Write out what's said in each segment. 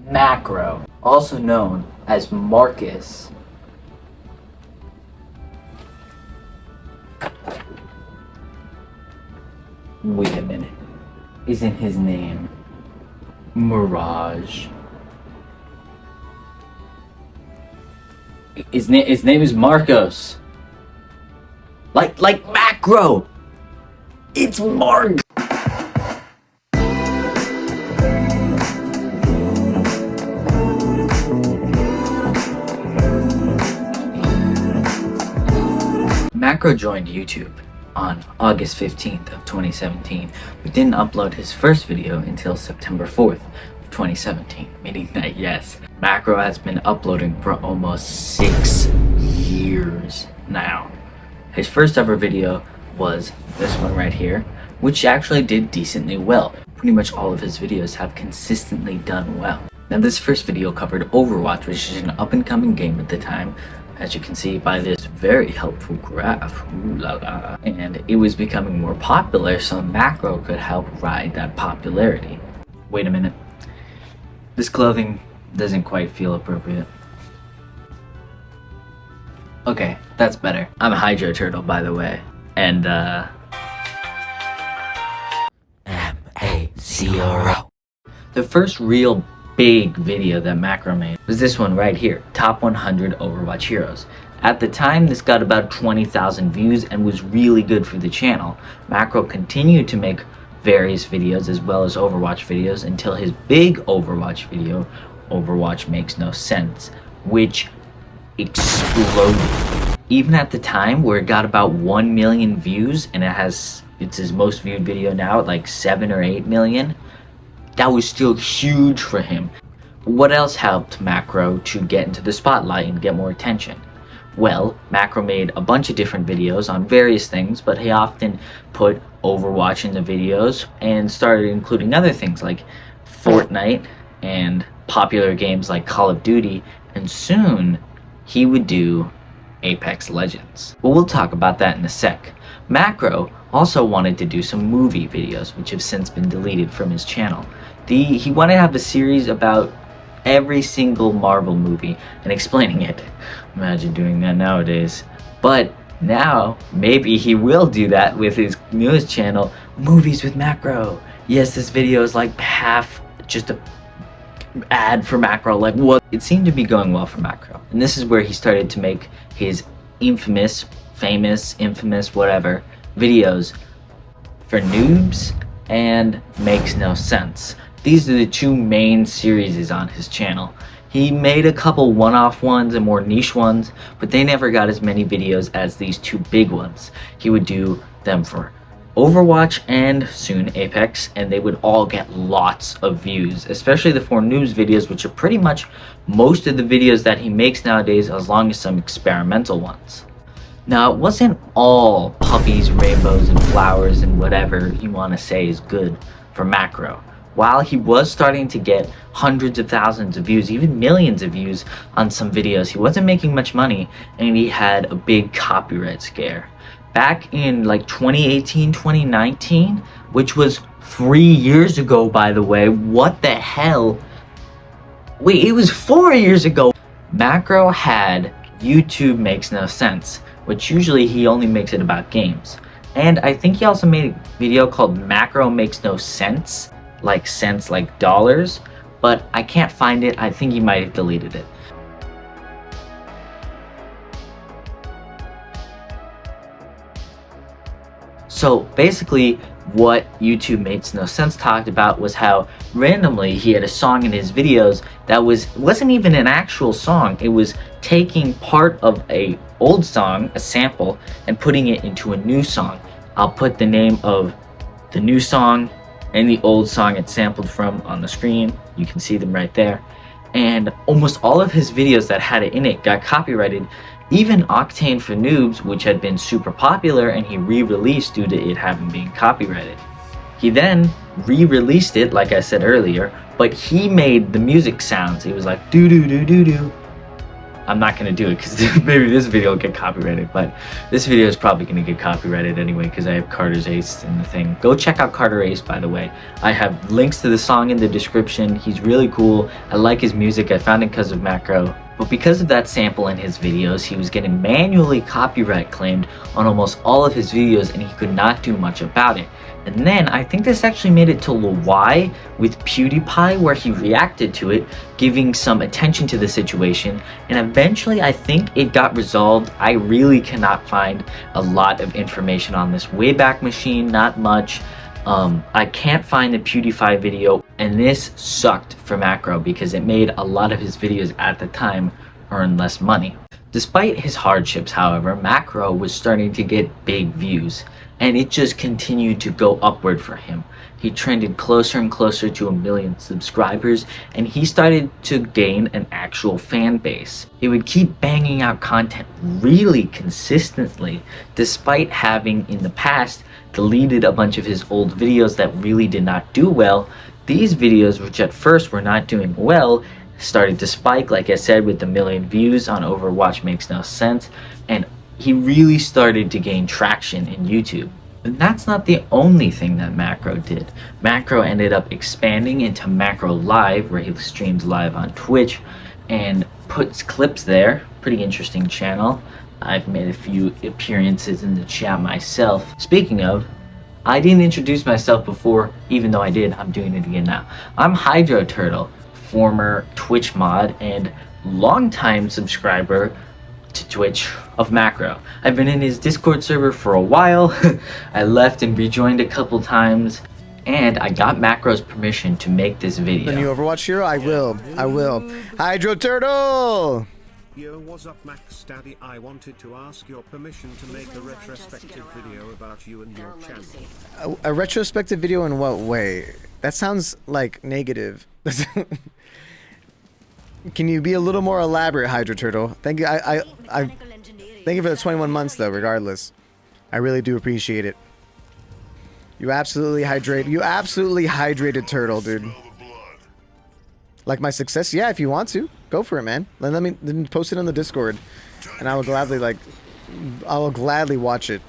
Macro, also known as Marcus. Wait a minute. Isn't his name Mirage? His name is Marcos. Like Macro. It's Mark. Macro joined YouTube on August 15th of 2017, but didn't upload his first video until September 4th of 2017, meaning that yes, Macro has been uploading for almost 6 years now. His first ever video was this one right here, which actually did decently well. Pretty much all of his videos have consistently done well. Now this first video covered Overwatch, which is an up-and-coming game at the time, as you can see by this very helpful graph. Ooh la la. And it was becoming more popular, so Macro could help ride that popularity. Wait a minute. This clothing doesn't quite feel appropriate. Okay, that's better. I'm a Hydro Turtle, by the way. And M-A-C-R-O. The first real big video that Macro made was this one right here, Top 100 Overwatch Heroes. At the time, this got about 20,000 views and was really good for the channel. Macro continued to make various videos as well as Overwatch videos until his big Overwatch video, Overwatch Makes No Sense, which exploded. Even at the time where it got about 1 million views and it's his most viewed video now at like 7 or 8 million, that was still huge for him. What else helped Macro to get into the spotlight and get more attention? Well, Macro made a bunch of different videos on various things, but he often put Overwatch in the videos and started including other things like Fortnite and popular games like Call of Duty, and soon he would do Apex Legends. Well, we'll talk about that in a sec. Macro also wanted to do some movie videos, which have since been deleted from his channel. He wanted to have a series about every single Marvel movie and explaining it. Imagine doing that nowadays. But now, maybe he will do that with his newest channel, Movies with Macro. Yes, this video is like half just a ad for Macro, like what? It seemed to be going well for Macro. And this is where he started to make his famous, whatever, videos for noobs and Makes No Sense. These are the two main series on his channel. He made a couple one-off ones and more niche ones, but they never got as many videos as these two big ones. He would do them for Overwatch and soon Apex, and they would all get lots of views, especially the 4 noobs videos, which are pretty much most of the videos that he makes nowadays, as long as some experimental ones. Now, it wasn't all puppies, rainbows, and flowers and whatever you want to say is good for Macro. While he was starting to get hundreds of thousands of views, even millions of views on some videos, he wasn't making much money, and he had a big copyright scare. Back in like 2018, 2019, which was 3 years ago, by the way. What the hell? Wait, it was 4 years ago. Macro had YouTube Makes No Sense, which usually he only makes it about games. And I think he also made a video called Macro Makes No Sense, like cents like dollars, but I can't find it. I think he might have deleted it. So basically what YouTube Makes No Sense talked about was how randomly he had a song in his videos that wasn't even an actual song. It was taking part of a old song, a sample, and putting it into a new song. I'll put the name of the new song and the old song it sampled from on the screen. You can see them right there. And almost all of his videos that had it in it got copyrighted. Even Octane for Noobs, which had been super popular, and he re-released due to it having been copyrighted. He then re-released it, like I said earlier, but he made the music sounds. It was like doo doo doo doo doo, I'm not gonna do it because maybe this video will get copyrighted, but this video is probably gonna get copyrighted anyway because I have Carter's Ace in the thing. Go check out Carter Ace, by the way. I have links to the song in the description. He's really cool. I like his music. I found it because of Macro. But because of that sample in his videos, he was getting manually copyright claimed on almost all of his videos, and he could not do much about it. And then I think this actually made it to Y with PewDiePie, where he reacted to it, giving some attention to the situation, and eventually I think it got resolved. I really cannot find a lot of information on this Wayback Machine, not much. I can't find the PewDiePie video, and this sucked for Macro because it made a lot of his videos at the time earn less money. Despite his hardships, however, Macro was starting to get big views, and it just continued to go upward for him. He trended closer and closer to 1 million subscribers, and he started to gain an actual fan base. He would keep banging out content really consistently, despite having in the past deleted a bunch of his old videos that really did not do well. These videos, which at first were not doing well, started to spike, like I said, with the 1 million views on Overwatch Makes No Sense, and he really started to gain traction in YouTube. And that's not the only thing that Macro did. Macro ended up expanding into Macro Live, where he streams live on Twitch and puts clips there. Pretty interesting channel. I've made a few appearances in the chat myself. Speaking of, I didn't introduce myself before, even though I did. I'm doing it again now. I'm Hydro Turtle, former Twitch mod and longtime subscriber to Twitch of Macro. I've been in his Discord server for a while. I left and rejoined a couple times, and I got Macro's permission to make this video. The new Overwatch hero? I will. Hydro Turtle! Yo, what's up, Max Daddy? I wanted to ask your permission to make a retrospective video about you and your channel. A retrospective video in what way? That sounds like negative. Can you be a little more elaborate, Hydro Turtle? Thank you. I thank you for the 21 months, though. Regardless, I really do appreciate it. You absolutely hydrated Turtle, dude. Like my success? Yeah, if you want to, go for it, man. Let me post it on the Discord, and I will gladly watch it.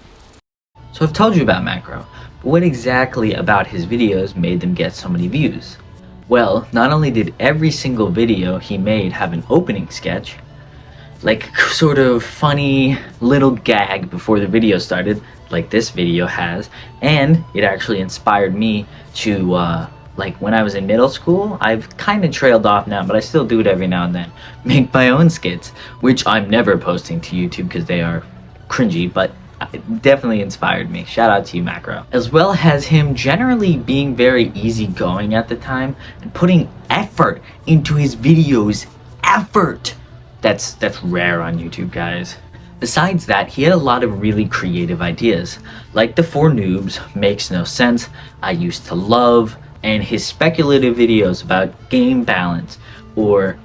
So I've told you about Macro, but what exactly about his videos made them get so many views? Well, not only did every single video he made have an opening sketch, like sort of funny little gag before the video started, like this video has, and it actually inspired me to, like when I was in middle school, I've kind of trailed off now, but I still do it every now and then, make my own skits, which I'm never posting to YouTube because they are cringy, but it definitely inspired me. Shout out to you, Macro. As well as him generally being very easygoing at the time and putting effort into his videos. Effort! That's rare on YouTube, guys. Besides that, he had a lot of really creative ideas, like the 4 Noobs, Makes No Sense, I Used to Love, and his speculative videos about game balance, or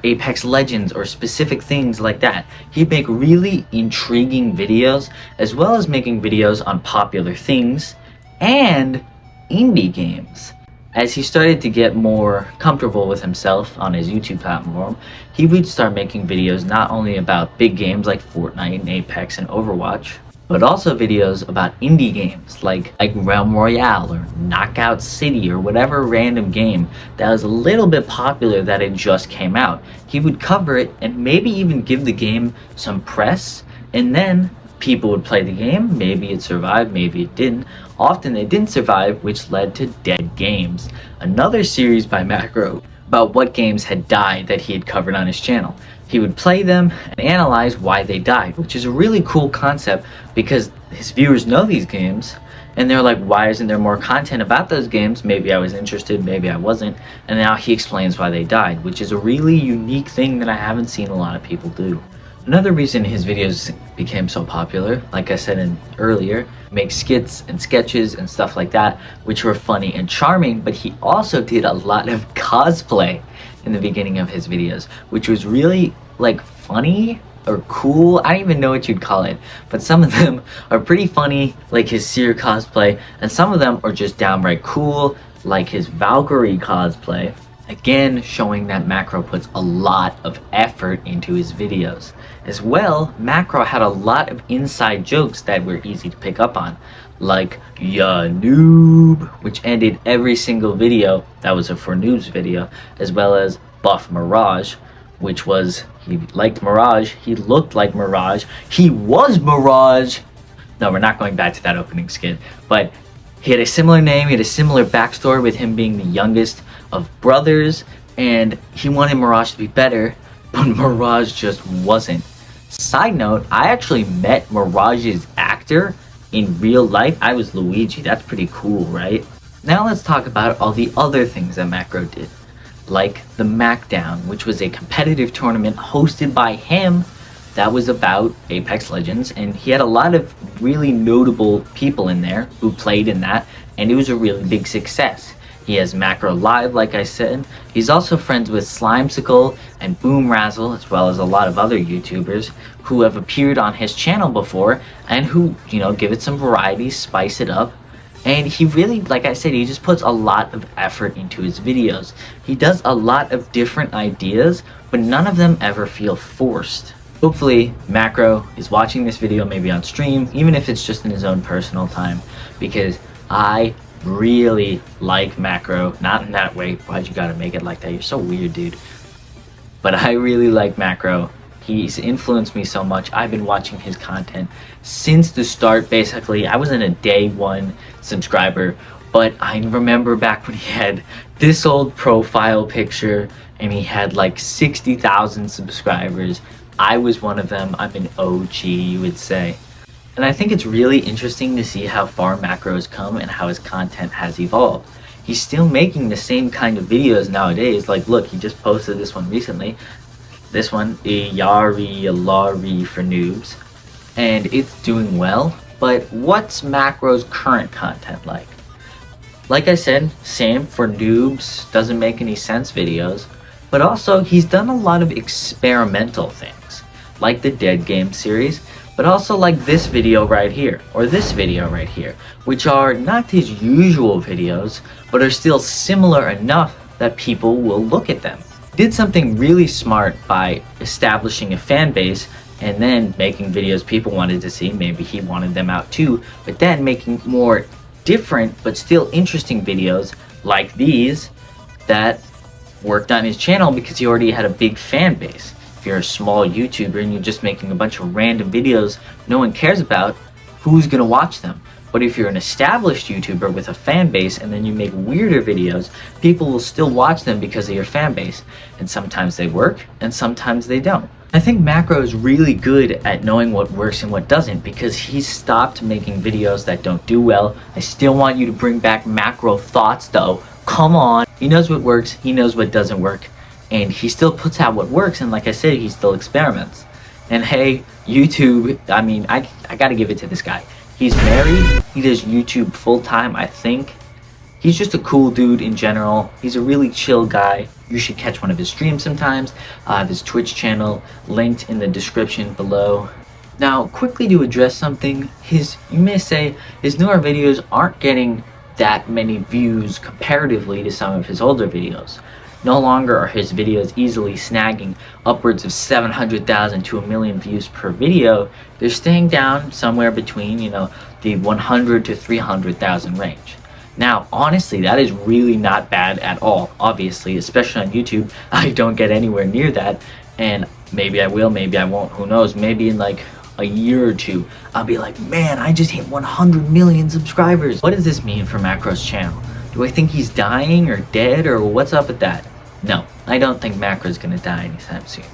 Apex Legends, or specific things like that. He'd make really intriguing videos, as well as making videos on popular things and indie games. As he started to get more comfortable with himself on his YouTube platform, he would start making videos not only about big games like Fortnite and Apex and Overwatch, but also videos about indie games like Realm Royale or Knockout City or whatever random game that was a little bit popular that had just came out. He would cover it and maybe even give the game some press, and then people would play the game. Maybe it survived, maybe it didn't. Often they didn't survive, which led to Dead Games, another series by Macro about what games had died that he had covered on his channel. He would play them and analyze why they died, which is a really cool concept because his viewers know these games and they're like, why isn't there more content about those games? Maybe I was interested, maybe I wasn't. And now he explains why they died, which is a really unique thing that I haven't seen a lot of people do. Another reason his videos became so popular, like I said earlier, make skits and sketches and stuff like that, which were funny and charming, but he also did a lot of cosplay in the beginning of his videos, which was really like funny or cool. I don't even know what you'd call it, but some of them are pretty funny, like his Seer cosplay, and some of them are just downright cool, like his Valkyrie cosplay. Again, showing that Macro puts a lot of effort into his videos. As well, Macro had a lot of inside jokes that were easy to pick up on, like "Ya noob," which ended every single video that was a For Noobs video, as well as Buff Mirage, which was, he liked Mirage, he looked like Mirage, he was Mirage. No, we're not going back to that opening skit, but he had a similar name, he had a similar backstory with him being the youngest of brothers, and he wanted Mirage to be better, but Mirage just wasn't. Side note, I actually met Mirage's actor in real life. I was Luigi. That's pretty cool, right? Now let's talk about all the other things that Macro did, like the Macdown, which was a competitive tournament hosted by him that was about Apex Legends, and he had a lot of really notable people in there who played in that, and it was a really big success. He has Macro Live, like I said. He's also friends with Slimesicle and Boom Razzle, as well as a lot of other YouTubers who have appeared on his channel before and who, give it some variety, spice it up. And he really, like I said, he just puts a lot of effort into his videos. He does a lot of different ideas, but none of them ever feel forced. Hopefully, Macro is watching this video maybe on stream, even if it's just in his own personal time, because I really like Macro. Not in that way. Why'd you gotta make it like that? You're so weird, dude. But I really like Macro. He's influenced me so much. I've been watching his content since the start, basically. I wasn't a day one subscriber, but I remember back when he had this old profile picture and he had like 60,000 subscribers. I was one of them. I'm an OG, you would say. And I think it's really interesting to see how far Macro has come and how his content has evolved. He's still making the same kind of videos nowadays. Like, look, he just posted this one recently. This one, Yari for Noobs. And it's doing well. But what's Macro's current content like? Like I said, same for Noobs, doesn't make any sense videos. But also, he's done a lot of experimental things, like the Dead Game series, but also like this video right here, or this video right here, which are not his usual videos, but are still similar enough that people will look at them. He did something really smart by establishing a fan base and then making videos people wanted to see. Maybe he wanted them out too, but then making more different but still interesting videos like these that worked on his channel because he already had a big fan base. If you're a small YouTuber and you're just making a bunch of random videos no one cares about, who's gonna watch them? But if you're an established YouTuber with a fan base and then you make weirder videos, people will still watch them because of your fan base. And sometimes they work and sometimes they don't. I think Macro is really good at knowing what works and what doesn't because he's stopped making videos that don't do well. I still want you to bring back Macro thoughts though. Come on. He knows what works, he knows what doesn't work, and he still puts out what works, and like I said, he still experiments. And hey, YouTube, I mean, I gotta give it to this guy. He's married, he does YouTube full-time, I think. He's just a cool dude in general. He's a really chill guy. You should catch one of his streams sometimes. I have his Twitch channel linked in the description below. Now, quickly to address something, you may say, his newer videos aren't getting that many views comparatively to some of his older videos. No longer are his videos easily snagging upwards of 700,000 to 1 million views per video. They're staying down somewhere between, the 100 to 300,000 range. Now, honestly, that is really not bad at all. Obviously, especially on YouTube, I don't get anywhere near that, and maybe I will, maybe I won't, who knows. Maybe in like a year or two, I'll be like, man, I just hit 100 million subscribers. What does this mean for Macro's channel? Do I think he's dying or dead, or what's up with that? No, I don't think Macro's gonna die anytime soon.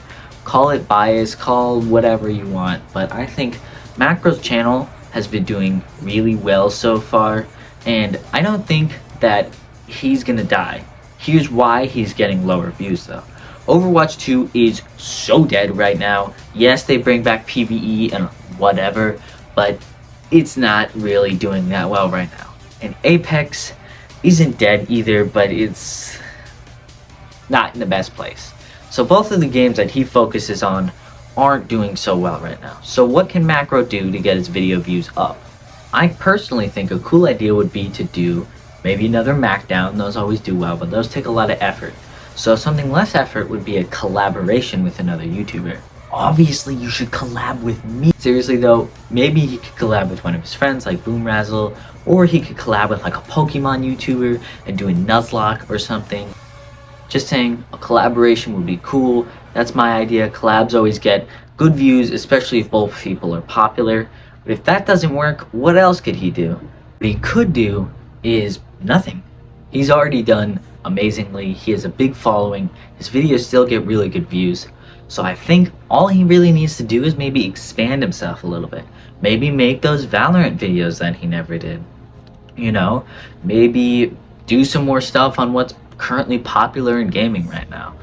Call it bias, call whatever you want, but I think Macro's channel has been doing really well so far, and I don't think that he's gonna die. Here's why he's getting lower views though. Overwatch 2 is so dead right now. Yes, they bring back PvE and whatever, but it's not really doing that well right now. And Apex isn't dead either, but it's not in the best place. So both of the games that he focuses on aren't doing so well right now. So what can Macro do to get his video views up? I personally think a cool idea would be to do maybe another Macdown. Those always do well, but those take a lot of effort. So something less effort would be a collaboration with another YouTuber. Obviously, you should collab with me. Seriously though, maybe he could collab with one of his friends like Boomrazzle, or he could collab with like a Pokemon YouTuber and do a Nuzlocke or something. Just saying, a collaboration would be cool. That's my idea. Collabs always get good views, especially if both people are popular. But if that doesn't work, what else could he do? What he could do is nothing. He's already done amazingly. He has a big following. His videos still get really good views. So I think all he really needs to do is maybe expand himself a little bit. Maybe make those Valorant videos that he never did. You know, maybe do some more stuff on what's currently popular in gaming right now.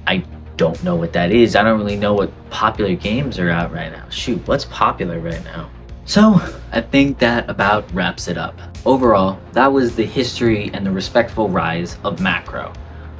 I don't know what that is. I don't really know what popular games are out right now. Shoot, what's popular right now? So I think that about wraps it up. Overall, that was the history and the respectful rise of Macro.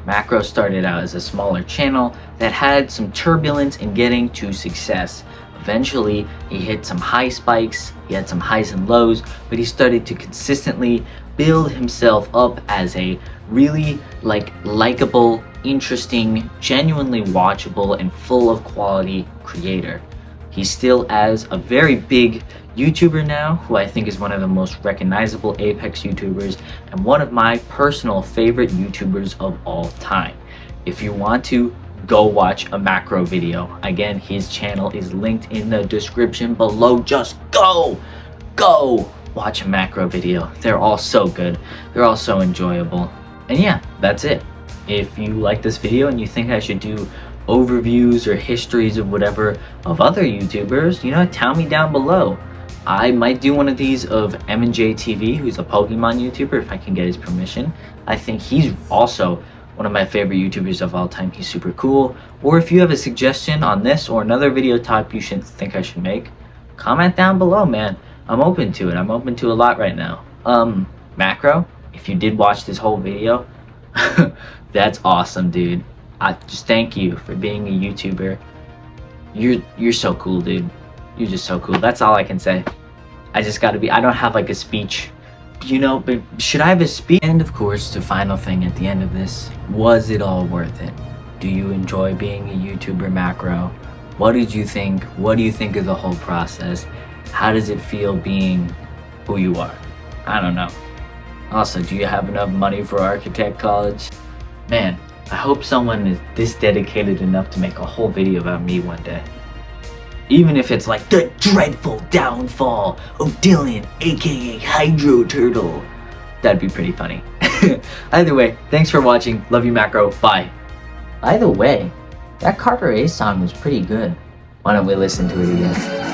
Macro started out as a smaller channel that had some turbulence in getting to success. Eventually, he hit some high spikes, he had some highs and lows, but he started to consistently build himself up as a really likable, interesting, genuinely watchable, and full of quality creator. He's still as a very big YouTuber now, who I think is one of the most recognizable Apex YouTubers and one of my personal favorite YouTubers of all time. If you want to, go watch a Macro video. Again, his channel is linked in the description below. Just go watch a Macro video. They're all so good. They're all so enjoyable. And yeah, that's it. If you like this video and you think I should do overviews or histories of whatever of other YouTubers, you know, tell me down below. I might do one of these of M&J TV, who's a Pokemon YouTuber, if I can get his permission. I think he's also one of my favorite YouTubers of all time. He's super cool. Or if you have a suggestion on this or another video type you should think I should make, comment down below, man. I'm open to it. I'm open to a lot right now. Macro, if you did watch this whole video, that's awesome, dude. I just thank you for being a YouTuber. You're so cool, dude. You're just so cool. That's all I can say. I just gotta be, I don't have like a speech, you know, but should I have a speech? And of course, the final thing at the end of this, was it all worth it? Do you enjoy being a YouTuber, Macro? What did you think? What do you think of the whole process? How does it feel being who you are? I don't know. Also, do you have enough money for architect college? Man, I hope someone is this dedicated enough to make a whole video about me one day. Even if it's like the dreadful downfall of Dylan, aka Hydro Turtle. That'd be pretty funny. Either way, thanks for watching. Love you, Macro. Bye. By the way, that Carter A song was pretty good. Why don't we listen to it again?